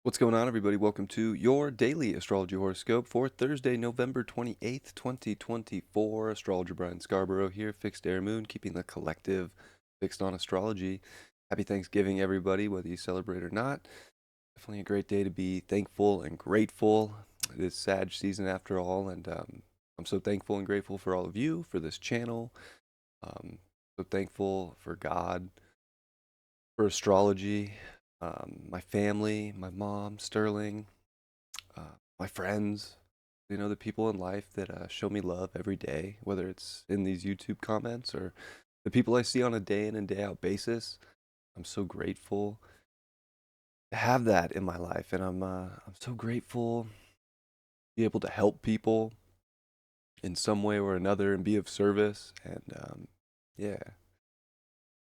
What's going on, everybody? Welcome to your daily astrology horoscope for Thursday, November 28th, 2024. Astrologer Brian Scarborough here, fixed air moon, keeping the collective fixed on astrology. Happy Thanksgiving, everybody, whether you celebrate or not. Definitely a great day to be thankful and grateful. It is Sag season after all, and I'm so thankful and grateful for all of you, for this channel. So thankful for God, for astrology, my family, my mom, Sterling, my friends, the people in life that show me love every day, whether it's in these YouTube comments or the people I see on a day in and day out basis. I'm so grateful to have that in my life, and I'm so grateful to be able to help people in some way or another and be of service. And yeah,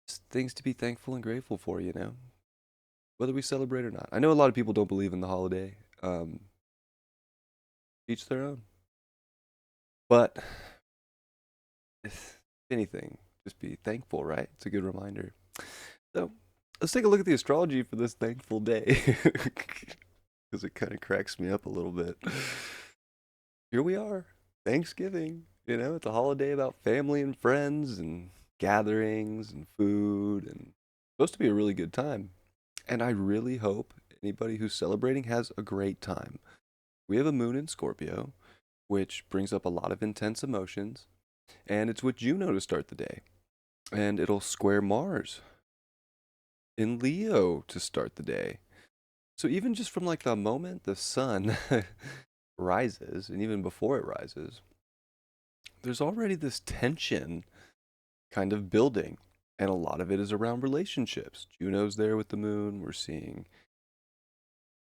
just things to be thankful and grateful for, whether we celebrate or not. I know a lot of people don't believe in the holiday. Each their own. But if anything, just be thankful, right? It's a good reminder. So let's take a look at the astrology for this thankful day because it kind of cracks me up a little bit. Here we are, Thanksgiving. It's a holiday about family and friends and gatherings and food, and supposed to be a really good time. And I really hope anybody who's celebrating has a great time. We have a moon in Scorpio, which brings up a lot of intense emotions, and it's with Juno to start the day. And it'll square Mars in Leo to start the day. So even just from like the moment the sun rises, and even before it rises, there's already this tension kind of building. And a lot of it is around relationships. Juno's there with the moon. We're seeing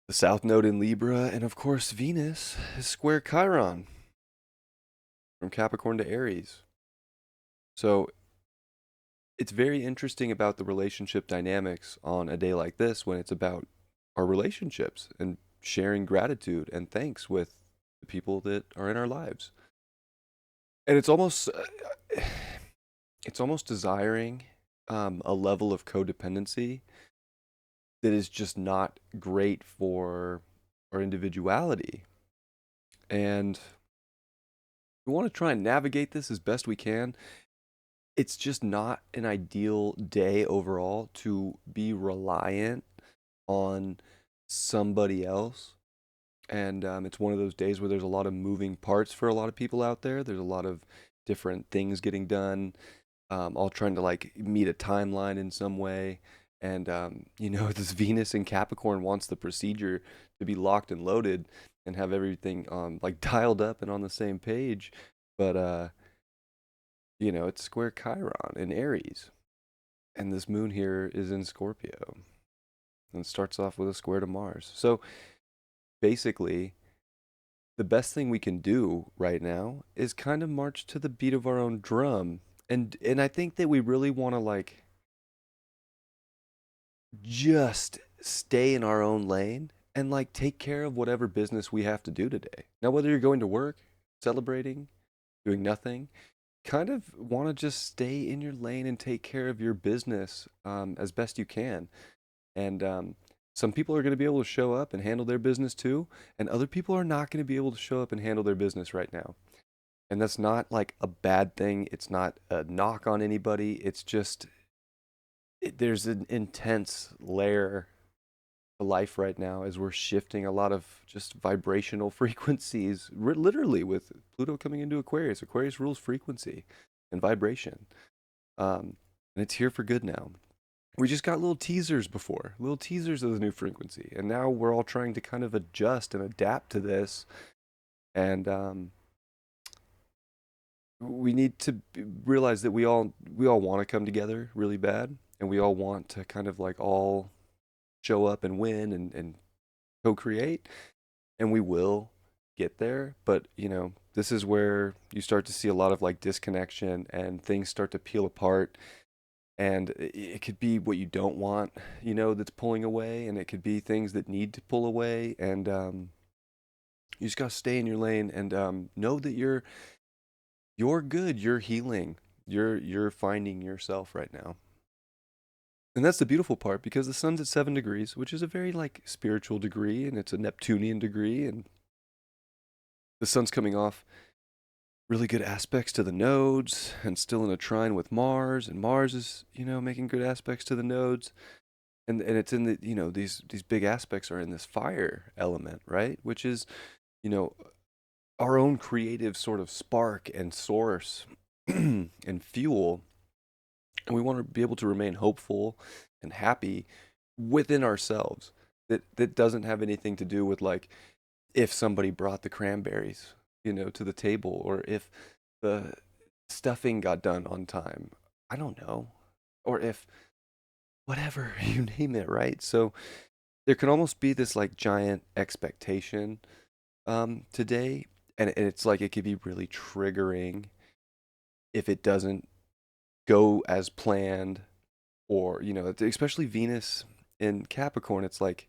the South Node in Libra. And of course, Venus is square Chiron from Capricorn to Aries. So it's very interesting about the relationship dynamics on a day like this when it's about our relationships and sharing gratitude and thanks with the people that are in our lives. And it's almost desiring a level of codependency that is just not great for our individuality. And we want to try and navigate this as best we can. It's just not an ideal day overall to be reliant on somebody else. And it's one of those days where there's a lot of moving parts for a lot of people out there. There's a lot of different things getting done, all trying to like meet a timeline in some way. And this Venus in Capricorn wants the procedure to be locked and loaded and have everything like dialed up and on the same page. But it's square Chiron in Aries, and this moon here is in Scorpio, and starts off with a square to Mars. So basically, the best thing we can do right now is kind of march to the beat of our own drum. And I think that we really want to like just stay in our own lane and like take care of whatever business we have to do today. Now, whether you're going to work, celebrating, doing nothing, kind of want to just stay in your lane and take care of your business as best you can. And some people are going to be able to show up and handle their business too, and other people are not going to be able to show up and handle their business right now. And that's not like a bad thing. It's not a knock on anybody. It's just there's an intense layer to life right now as we're shifting a lot of just vibrational frequencies, literally with Pluto coming into Aquarius. Aquarius rules frequency and vibration. And it's here for good now. We just got little teasers before, little teasers of the new frequency. And now we're all trying to kind of adjust and adapt to this. And we need to realize that we all want to come together really bad, and we all want to kind of like all show up and win and co-create, and we will get there. But this is where you start to see a lot of like disconnection and things start to peel apart, and it could be what you don't want, that's pulling away, and it could be things that need to pull away. And you just got to stay in your lane and know that you're good, you're healing, you're finding yourself right now. And that's the beautiful part because the sun's at 7 degrees, which is a very like spiritual degree, and it's a Neptunian degree, and the sun's coming off really good aspects to the nodes and still in a trine with Mars, and Mars is, making good aspects to the nodes. And it's in the, these big aspects are in this fire element, right? Which is, you know, our own creative sort of spark and source and fuel. And we want to be able to remain hopeful and happy within ourselves. That doesn't have anything to do with like if somebody brought the cranberries, to the table, or if the stuffing got done on time. I don't know. Or if whatever, you name it, right? So there can almost be this like giant expectation today, and it's like it could be really triggering if it doesn't go as planned, or especially Venus in Capricorn. It's like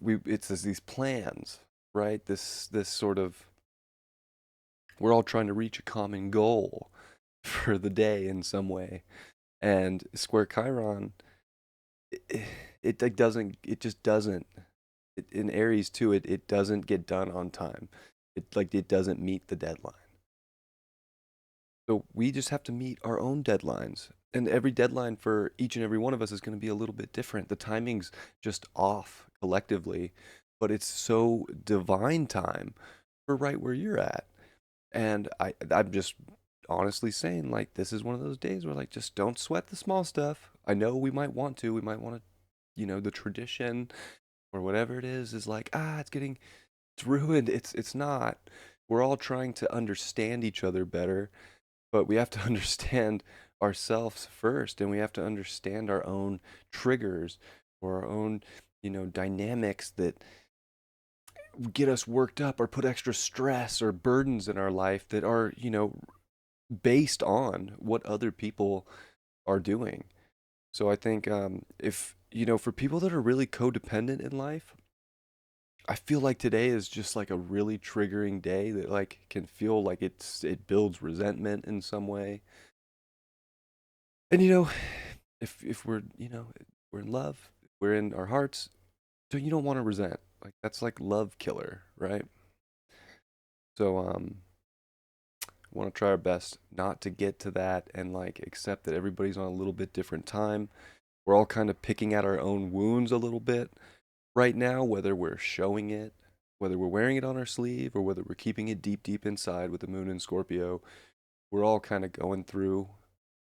it's these plans, right? This sort of, we're all trying to reach a common goal for the day in some way. And square Chiron, it, it like doesn't, it just doesn't, in Aries too, it doesn't get done on time. It doesn't meet the deadline. So we just have to meet our own deadlines. And every deadline for each and every one of us is going to be a little bit different. The timing's just off collectively, but it's so divine time for right where you're at. And I'm just honestly saying, like, this is one of those days where, like, just don't sweat the small stuff. I know we might want to. We might want to, the tradition or whatever it is like, it's ruined. It's not. We're all trying to understand each other better, but we have to understand ourselves first, and we have to understand our own triggers or our own, dynamics that get us worked up or put extra stress or burdens in our life that are, based on what other people are doing. So I think if, for people that are really codependent in life, I feel like today is just like a really triggering day that like can feel like it builds resentment in some way. And if we're, we're in love, we're in our hearts, so you don't want to resent. Like that's like love killer, right? So want to try our best not to get to that, and like accept that everybody's on a little bit different time. We're all kind of picking at our own wounds a little bit right now, whether we're showing it, whether we're wearing it on our sleeve, or whether we're keeping it deep, deep inside with the moon in Scorpio. We're all kind of going through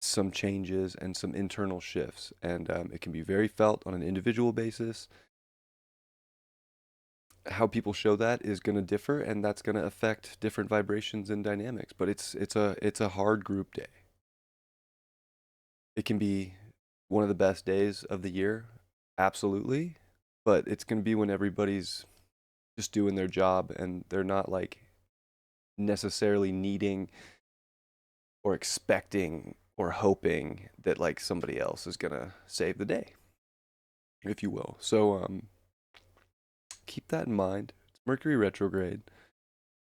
some changes and some internal shifts, and it can be very felt on an individual basis. How people show that is going to differ, and that's going to affect different vibrations and dynamics. But it's a hard group day. It can be one of the best days of the year, absolutely, but it's going to be when everybody's just doing their job and they're not like necessarily needing or expecting or hoping that like somebody else is going to save the day, if you will. So keep that in mind. It's Mercury retrograde.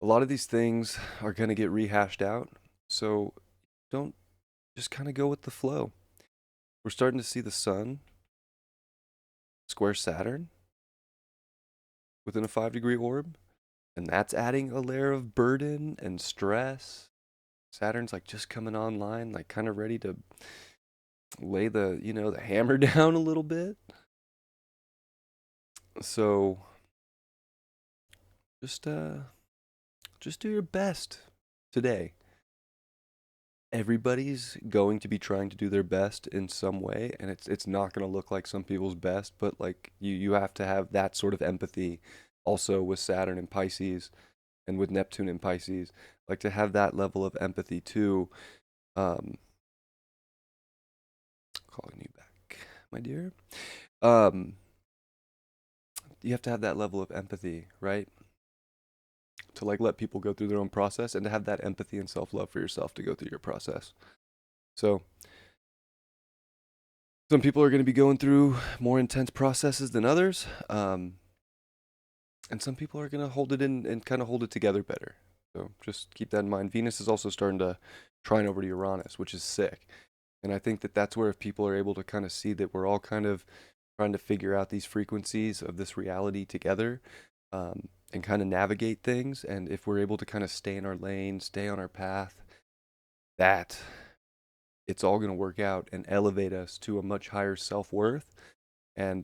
A lot of these things are going to get rehashed out. So don't, just kind of go with the flow. We're starting to see the sun square Saturn within a 5-degree orb, and that's adding a layer of burden and stress. Saturn's like just coming online, like kind of ready to lay the, the hammer down a little bit. So just just do your best today. Everybody's going to be trying to do their best in some way, and it's not going to look like some people's best, but like you have to have that sort of empathy also with Saturn and Pisces, and with Neptune and Pisces, like to have that level of empathy too. um Calling you back, my dear. um you have to have that level of empathy, right? To like let people go through their own process, and to have that empathy and self-love for yourself to go through your process. So some people are going to be going through more intense processes than others, and some people are going to hold it in and kind of hold it together better. So just keep that in mind. Venus is also starting to trine over to Uranus, which is sick. And I think that that's where if people are able to kind of see that we're all kind of trying to figure out these frequencies of this reality together, and kind of navigate things, and if we're able to kind of stay in our lane, stay on our path, that it's all going to work out and elevate us to a much higher self-worth, and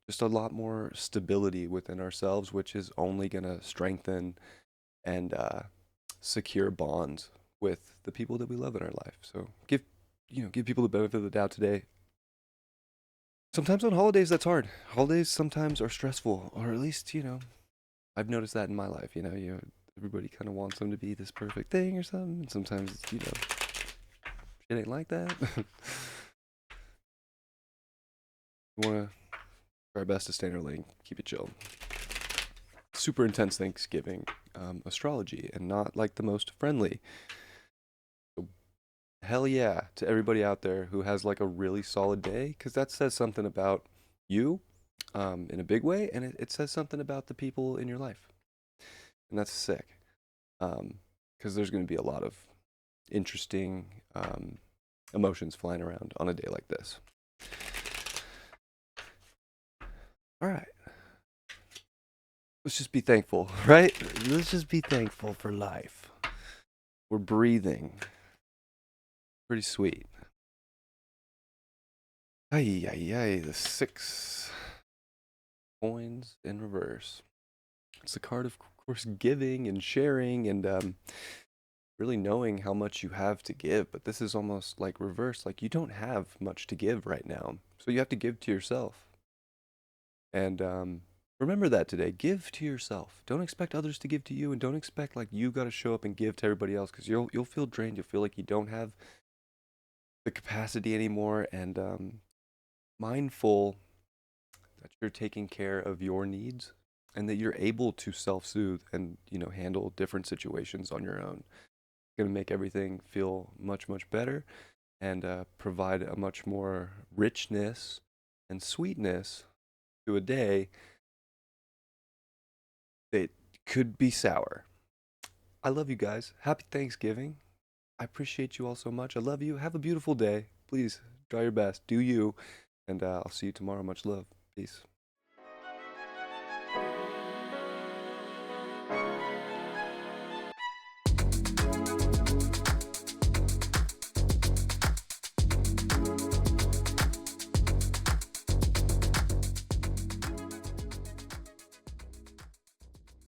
just a lot more stability within ourselves, which is only going to strengthen and secure bonds with the people that we love in our life. So give people the benefit of the doubt today. Sometimes on holidays that's hard. Holidays sometimes are stressful, or at least I've noticed that in my life. Everybody kind of wants them to be this perfect thing or something. And sometimes it ain't like that. We want to try our best to stay in our lane, keep it chill. Super intense Thanksgiving astrology, and not like the most friendly. So hell yeah to everybody out there who has like a really solid day, because that says something about you in a big way, and it says something about the people in your life, and that's sick. Because there's going to be a lot of interesting emotions flying around on a day like this. All right. Let's just be thankful, right? Let's just be thankful for life. We're breathing. Pretty sweet. Ay, ay, ay. The 6 coins in reverse. It's the card, of course, giving and sharing and really knowing how much you have to give. But this is almost like reverse. Like you don't have much to give right now. So you have to give to yourself. And remember that today. Give to yourself. Don't expect others to give to you, and don't expect like you got to show up and give to everybody else, because you'll feel drained. You'll feel like you don't have the capacity anymore. And mindful that you're taking care of your needs, and that you're able to self-soothe and handle different situations on your own. It's going to make everything feel much better, and provide a much more richness and sweetness to a day that could be sour. I love you guys. Happy Thanksgiving. I appreciate you all so much. I love you. Have a beautiful day. Please try your best. Do you. And I'll see you tomorrow. Much love. Peace.